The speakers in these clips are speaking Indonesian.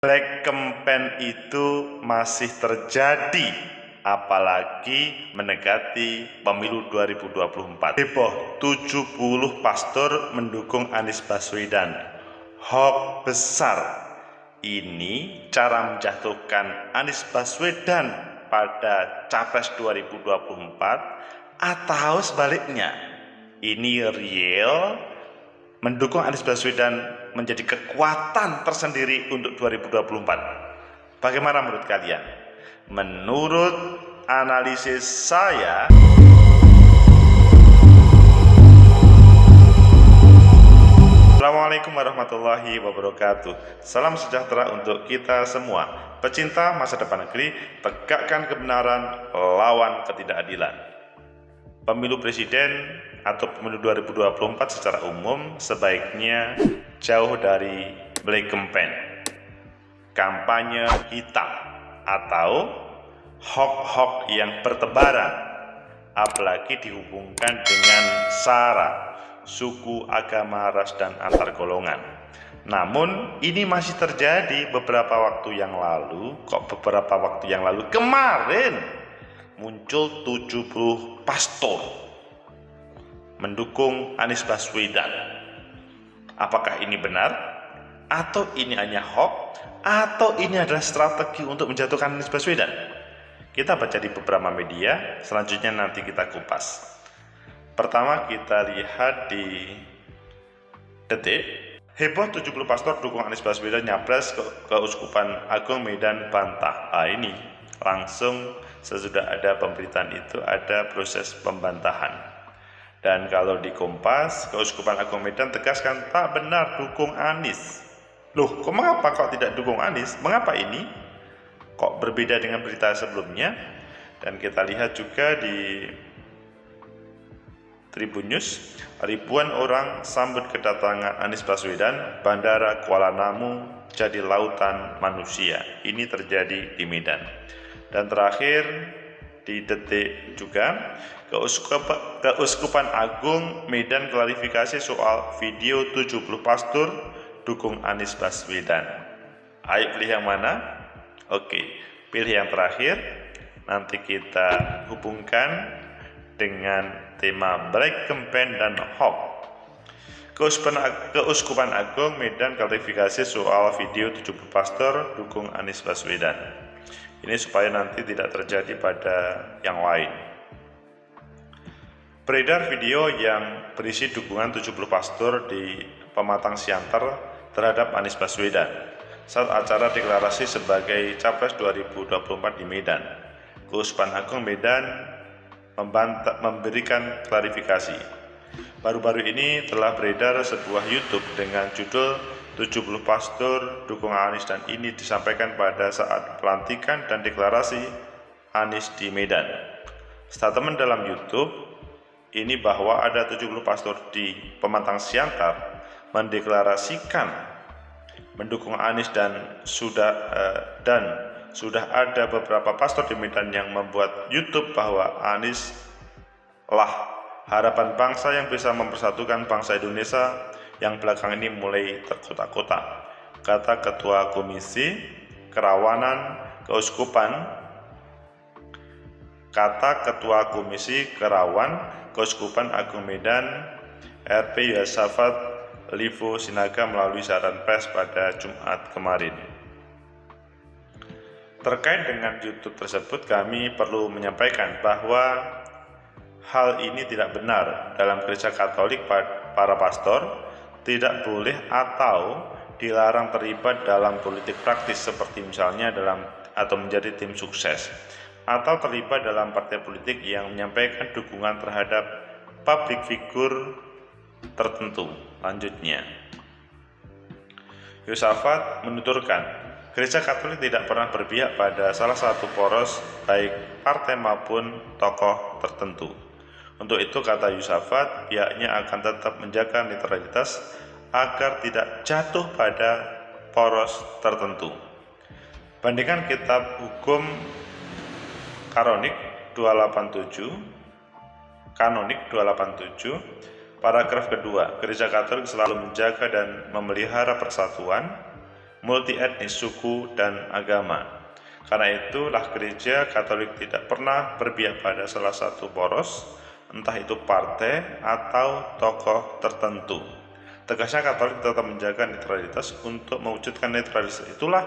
Black campaign itu masih terjadi, apalagi mendekati pemilu 2024. Heboh 70 pastor mendukung Anies Baswedan. Hoax besar. Ini cara menjatuhkan Anies Baswedan pada Capres 2024 atau sebaliknya. Ini real mendukung Anies Baswedan menjadi kekuatan tersendiri untuk 2024. Bagaimana menurut kalian? Menurut analisis saya, Assalamualaikum warahmatullahi wabarakatuh. Salam sejahtera untuk kita semua. Pecinta masa depan negeri, tegakkan kebenaran, lawan ketidakadilan. Pemilu presiden atau pemilu 2024 secara umum sebaiknya jauh dari black campaign, kampanye hitam, atau hoax-hoax yang bertebaran, apalagi dihubungkan dengan sara, suku, agama, ras, dan antar golongan. Namun ini masih terjadi beberapa waktu yang lalu. Kemarin muncul 70 pastor mendukung Anies Baswedan. Apakah ini benar? Atau ini hanya hoax? Atau ini adalah strategi untuk menjatuhkan Anies Baswedan? Kita baca di beberapa media, selanjutnya nanti kita kupas. Pertama kita lihat di Detik. Heboh 70 pastor dukung Anies Baswedan nyapres ke Keuskupan Agung Medan bantah. Ini langsung sesudah ada pemberitaan itu ada proses pembantahan. Dan kalau di Kompas, Keuskupan Agung Medan tegaskan tak benar dukung Anies. Loh, mengapa kok tidak dukung Anies? Mengapa ini? Kok berbeda dengan berita sebelumnya? Dan kita lihat juga di Tribun News, ribuan orang sambut kedatangan Anies Baswedan, Bandara Kuala Namu jadi lautan manusia. Ini terjadi di Medan. Dan terakhir di Detik juga, Keuskupan Agung Medan klarifikasi soal video 70 pastor dukung Anies Baswedan. Ayo pilih yang mana? Oke, pilih yang terakhir. Nanti kita hubungkan dengan tema Black Campaign dan hoax. Keuskupan Agung Medan klarifikasi soal video 70 pastor dukung Anies Baswedan. Ini supaya nanti tidak terjadi pada yang lain. Beredar video yang berisi dukungan 70 pastor di Pematang Siantar terhadap Anies Baswedan saat acara deklarasi sebagai Capres 2024 di Medan. Keuskupan Agung Medan memberikan klarifikasi. Baru-baru ini telah beredar sebuah YouTube dengan judul 70 pastor dukung Anies, dan ini disampaikan pada saat pelantikan dan deklarasi Anies di Medan. Statement dalam YouTube ini bahwa ada 70 pastor di Pematang Siantar mendeklarasikan mendukung Anies dan sudah ada beberapa pastor di Medan yang membuat YouTube bahwa Anies lah harapan bangsa yang bisa mempersatukan bangsa Indonesia yang belakangan ini mulai terkotak-kotak, kata Ketua Komisi Kerawanan Keuskupan Keuskupan Agung Medan RP Yosafat Livo Sinaga melalui siaran pers pada Jumat kemarin. Terkait dengan YouTube tersebut, kami perlu menyampaikan bahwa hal ini tidak benar. Dalam Gereja Katolik, para pastor tidak boleh atau dilarang terlibat dalam politik praktis, seperti misalnya atau menjadi tim sukses, atau terlibat dalam partai politik yang menyampaikan dukungan terhadap publik figur tertentu. Lanjutnya, Yosafat menuturkan, Gereja Katolik tidak pernah berpihak pada salah satu poros, baik partai maupun tokoh tertentu. Untuk itu, kata Yosafat, pihaknya akan tetap menjaga netralitas agar tidak jatuh pada poros tertentu. Bandingkan Kitab Hukum Kanonik 287, paragraf kedua, Gereja Katolik selalu menjaga dan memelihara persatuan, multi etnis, suku, dan agama. Karena itulah gereja Katolik tidak pernah berpihak pada salah satu poros, entah itu partai atau tokoh tertentu. Tegasnya Katolik tetap menjaga netralitas. Untuk mewujudkan netralitas itulah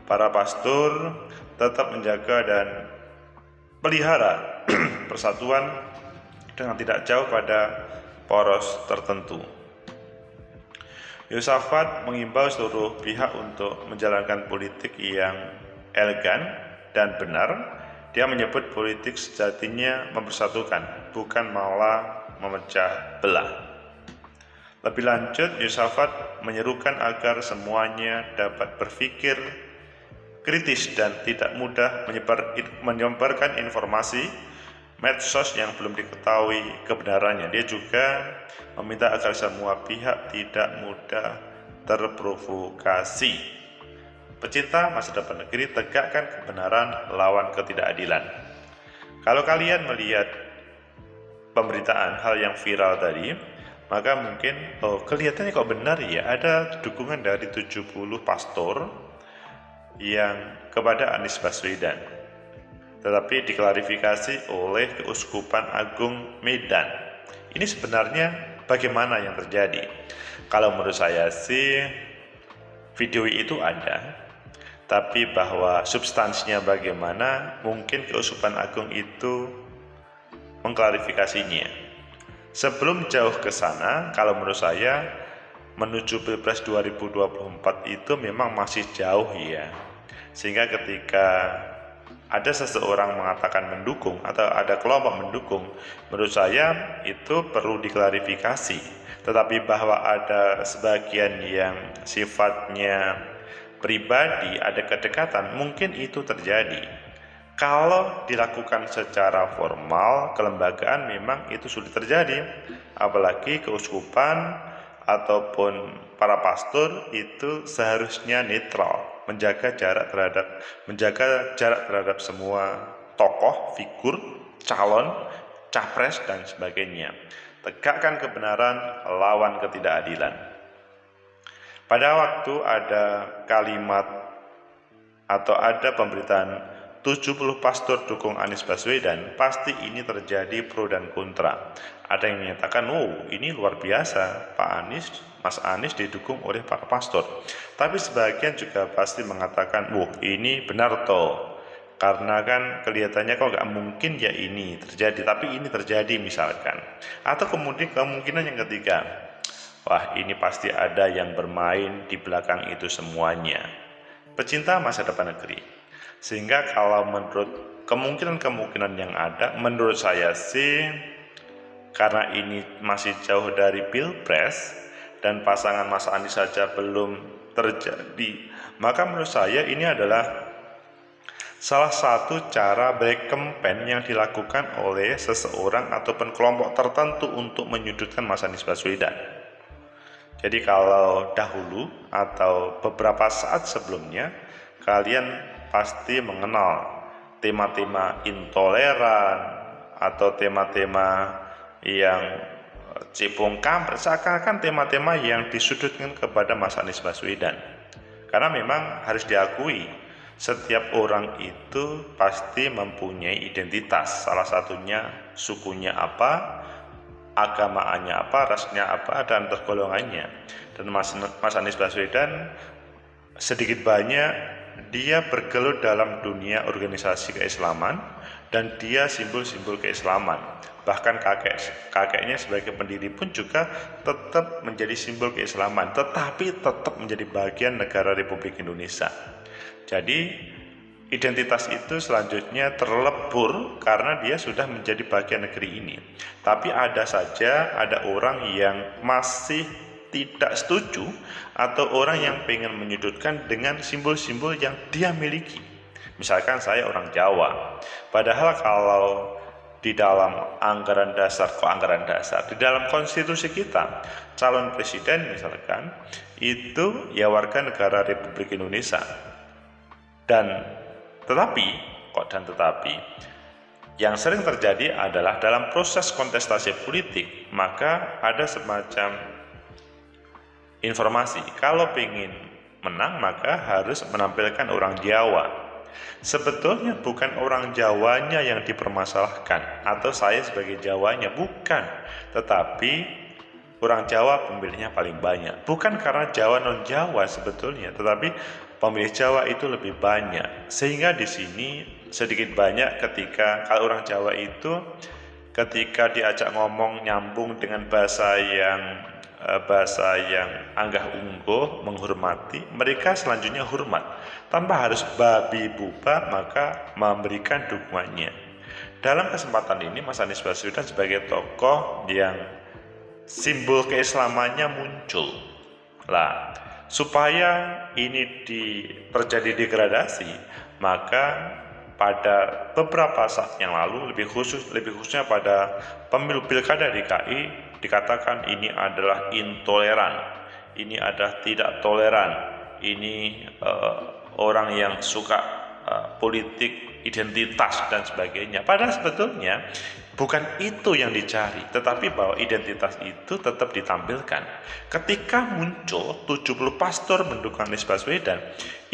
para pastor tetap menjaga dan pelihara persatuan dengan tidak jauh pada poros tertentu. Yosafat mengimbau seluruh pihak untuk menjalankan politik yang elegan dan benar. Dia menyebut politik sejatinya mempersatukan, bukan malah memecah belah. Lebih lanjut, Yosafat menyerukan agar semuanya dapat berpikir kritis dan tidak mudah menyebarkan informasi medsos yang belum diketahui kebenarannya. Dia juga meminta agar semua pihak tidak mudah terprovokasi. Pecinta masa depan negeri, tegakkan kebenaran, lawan ketidakadilan. Kalau kalian melihat pemberitaan hal yang viral tadi, maka mungkin kelihatannya kok benar ya, ada dukungan dari 70 pastor yang kepada Anies Baswedan, tetapi diklarifikasi oleh Keuskupan Agung Medan. Ini sebenarnya bagaimana yang terjadi? Kalau menurut saya sih video itu ada, tapi bahwa substansinya bagaimana, mungkin Keuskupan Agung itu mengklarifikasinya. Sebelum jauh ke sana, kalau menurut saya menuju Pilpres 2024 itu memang masih jauh ya. Sehingga ketika ada seseorang mengatakan mendukung atau ada kelompok mendukung, menurut saya itu perlu diklarifikasi. Tetapi bahwa ada sebagian yang sifatnya pribadi, ada kedekatan, mungkin itu terjadi. Kalau dilakukan secara formal, kelembagaan memang itu sulit terjadi. Apalagi keuskupan ataupun para pastor itu seharusnya netral, menjaga jarak terhadap semua tokoh, figur, calon, capres dan sebagainya. Tegakkan kebenaran, lawan ketidakadilan. Pada waktu ada kalimat atau ada pemberitaan 70 pastor dukung Anies Baswedan, pasti ini terjadi pro dan kontra. Ada yang menyatakan, ini luar biasa, Mas Anies didukung oleh para pastor. Tapi sebagian juga pasti mengatakan, ini benar toh, karena kan kelihatannya kok gak mungkin ya ini terjadi, tapi ini terjadi misalkan. Atau kemudian kemungkinan yang ketiga, ini pasti ada yang bermain di belakang itu semuanya. Pecinta masa depan negeri. Sehingga kalau menurut kemungkinan yang ada, menurut saya sih karena ini masih jauh dari Pilpres dan pasangan Mas Anies saja belum terjadi, maka menurut saya ini adalah salah satu cara black campaign yang dilakukan oleh seseorang ataupun kelompok tertentu untuk menyudutkan Mas Anies Baswedan. Jadi kalau dahulu atau beberapa saat sebelumnya, kalian pasti mengenal tema-tema intoleran atau tema-tema yang cipung kampret, seakan-akan tema-tema yang disudutkan kepada Mas Anies Baswedan. Karena memang harus diakui, setiap orang itu pasti mempunyai identitas, salah satunya sukunya apa, agamaannya apa, rasnya apa, dan tergolongannya. Dan Mas Anies Baswedan sedikit banyak dia bergelut dalam dunia organisasi keislaman dan dia simbol-simbol keislaman. Bahkan kakeknya sebagai pendiri pun juga tetap menjadi simbol keislaman, tetapi tetap menjadi bagian negara Republik Indonesia. Jadi identitas itu selanjutnya terlebur karena dia sudah menjadi bagian negeri ini. Tapi ada orang yang masih tidak setuju atau orang yang pengen menyudutkan dengan simbol-simbol yang dia miliki. Misalkan saya orang Jawa, padahal kalau di dalam di dalam konstitusi kita, calon presiden misalkan itu ya warga negara Republik Indonesia. Tetapi yang sering terjadi adalah dalam proses kontestasi politik, maka ada semacam informasi kalau pengen menang maka harus menampilkan orang Jawa. Sebetulnya bukan orang Jawanya yang dipermasalahkan atau saya sebagai Jawanya, bukan. Tetapi orang Jawa pemilihnya paling banyak. Bukan karena Jawa non Jawa sebetulnya, tetapi pemilih Jawa itu lebih banyak. Sehingga di sini sedikit banyak ketika kalau orang Jawa itu ketika diajak ngomong nyambung dengan bahasa yang anggah ungguh, menghormati, mereka selanjutnya hormat tanpa harus babi buba, maka memberikan dukungannya. Dalam kesempatan ini Mas Anies Baswedan sebagai tokoh yang simbol keislamannya muncul lah, supaya ini terjadi degradasi, maka pada beberapa saat yang lalu, lebih khususnya pada pemilu pilkada DKI, dikatakan ini adalah intoleran, ini adalah tidak toleran, ini orang yang suka politik identitas dan sebagainya. Padahal sebetulnya bukan itu yang dicari, tetapi bahwa identitas itu tetap ditampilkan. Ketika muncul 70 pastor mendukung Anies Baswedan,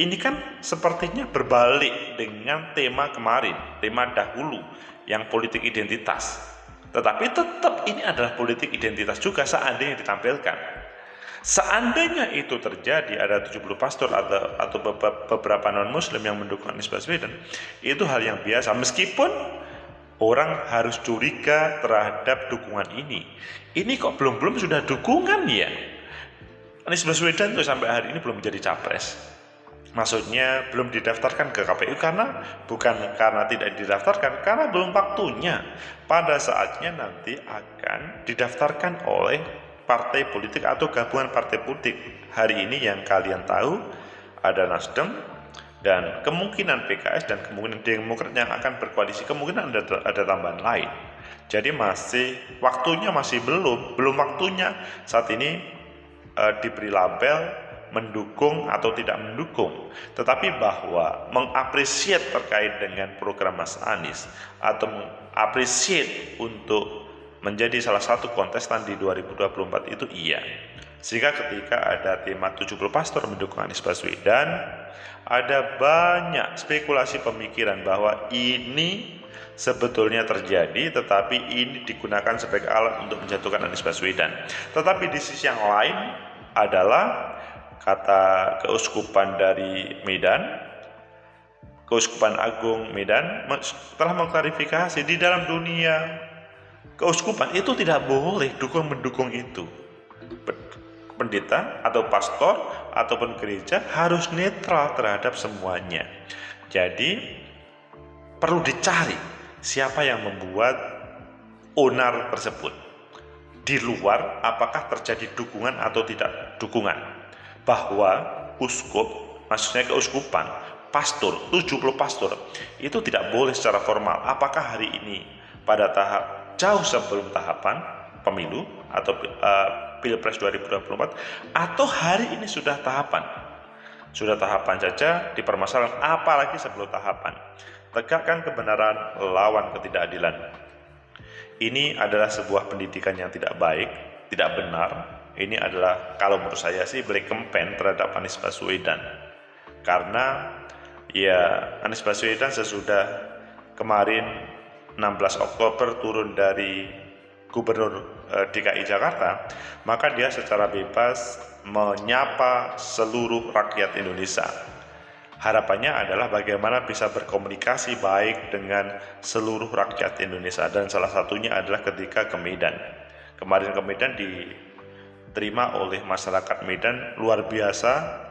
ini kan sepertinya berbalik dengan tema kemarin, tema dahulu yang politik identitas. Tetapi tetap ini adalah politik identitas juga seandainya ditampilkan. Seandainya itu terjadi, ada 70 pastor atau beberapa non-muslim yang mendukung Anies Baswedan, itu hal yang biasa, meskipun orang harus curiga terhadap dukungan ini. Ini kok belum sudah dukungan ya? Anies Baswedan tuh sampai hari ini belum menjadi capres. Maksudnya belum didaftarkan ke KPU bukan karena tidak didaftarkan, karena belum waktunya. Pada saatnya nanti akan didaftarkan oleh partai politik atau gabungan partai politik. Hari ini yang kalian tahu ada Nasdem dan kemungkinan PKS dan kemungkinan Demokrat yang akan berkoalisi, kemungkinan ada tambahan lain. Jadi waktunya masih belum waktunya saat ini diberi label mendukung atau tidak mendukung, tetapi bahwa mengapresiat terkait dengan program Mas Anies atau mengapresiat untuk menjadi salah satu kontestan di 2024 itu iya. Sehingga ketika ada tema 70 pastor mendukung Anies Baswedan, ada banyak spekulasi pemikiran bahwa ini sebetulnya terjadi, tetapi ini digunakan sebagai alat untuk menjatuhkan Anies Baswedan. Tetapi di sisi yang lain adalah kata keuskupan dari Medan, Keuskupan Agung Medan telah mengklarifikasi di dalam dunia keuskupan itu tidak boleh mendukung itu. Pendeta atau pastor ataupun gereja harus netral terhadap semuanya. Jadi perlu dicari siapa yang membuat onar tersebut. Di luar apakah terjadi dukungan atau tidak dukungan. Bahwa uskup, maksudnya keuskupan, pastor, 70 pastor itu tidak boleh secara formal. Apakah hari ini pada tahap jauh sebelum tahapan pemilu atau Pilpres 2024 atau hari ini sudah tahapan saja dipermasalahkan, apalagi sebelum tahapan. Tegakkan kebenaran, lawan ketidakadilan. Ini adalah sebuah pendidikan yang tidak baik, tidak benar. Ini adalah, kalau menurut saya sih, black campaign terhadap Anies Baswedan. Karena ya Anies Baswedan sesudah kemarin 16 Oktober turun dari Gubernur DKI Jakarta, maka dia secara bebas menyapa seluruh rakyat Indonesia. Harapannya adalah bagaimana bisa berkomunikasi baik dengan seluruh rakyat Indonesia, dan salah satunya adalah ketika ke Medan. Kemarin ke Medan diterima oleh masyarakat Medan luar biasa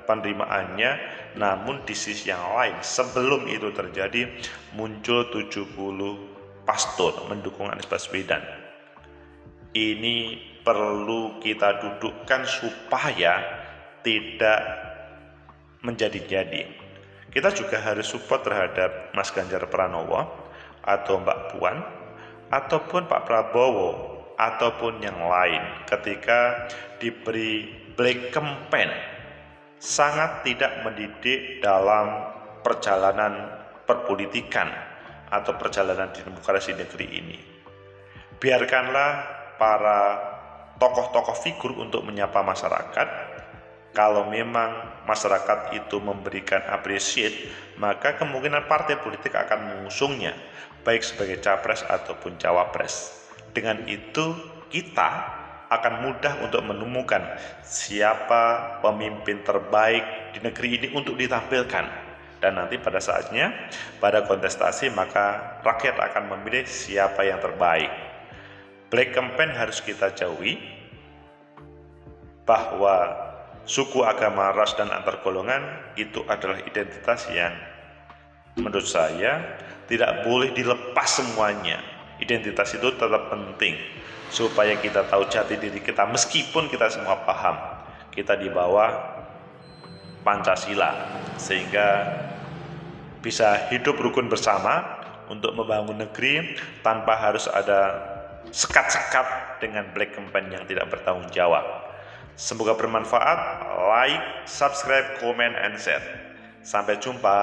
penerimaannya. Namun di sisi yang lain, sebelum itu terjadi, muncul 70 pastor mendukung Anies Baswedan. Ini perlu kita dudukkan supaya tidak menjadi-jadi. Kita juga harus support terhadap Mas Ganjar Pranowo atau Mbak Puan ataupun Pak Prabowo ataupun yang lain ketika diberi black campaign. Sangat tidak mendidik dalam perjalanan perpolitikan atau perjalanan demokrasi negeri ini. Biarkanlah para tokoh-tokoh figur untuk menyapa masyarakat, Kalau memang masyarakat itu memberikan appreciate, maka kemungkinan partai politik akan mengusungnya, baik sebagai capres ataupun cawapres. Dengan itu, kita akan mudah untuk menemukan siapa pemimpin terbaik di negeri ini untuk ditampilkan. Dan nanti pada saatnya, pada kontestasi, maka rakyat akan memilih siapa yang terbaik. Black campaign harus kita jauhi, bahwa suku, agama, ras, dan antar golongan itu adalah identitas yang menurut saya tidak boleh dilepas semuanya. Identitas itu tetap penting supaya kita tahu jati diri kita, meskipun kita semua paham kita di bawah Pancasila, sehingga bisa hidup rukun bersama untuk membangun negeri tanpa harus ada sekat-sekat dengan black campaign yang tidak bertanggung jawab. Semoga bermanfaat. Like, subscribe, comment, and share. Sampai jumpa.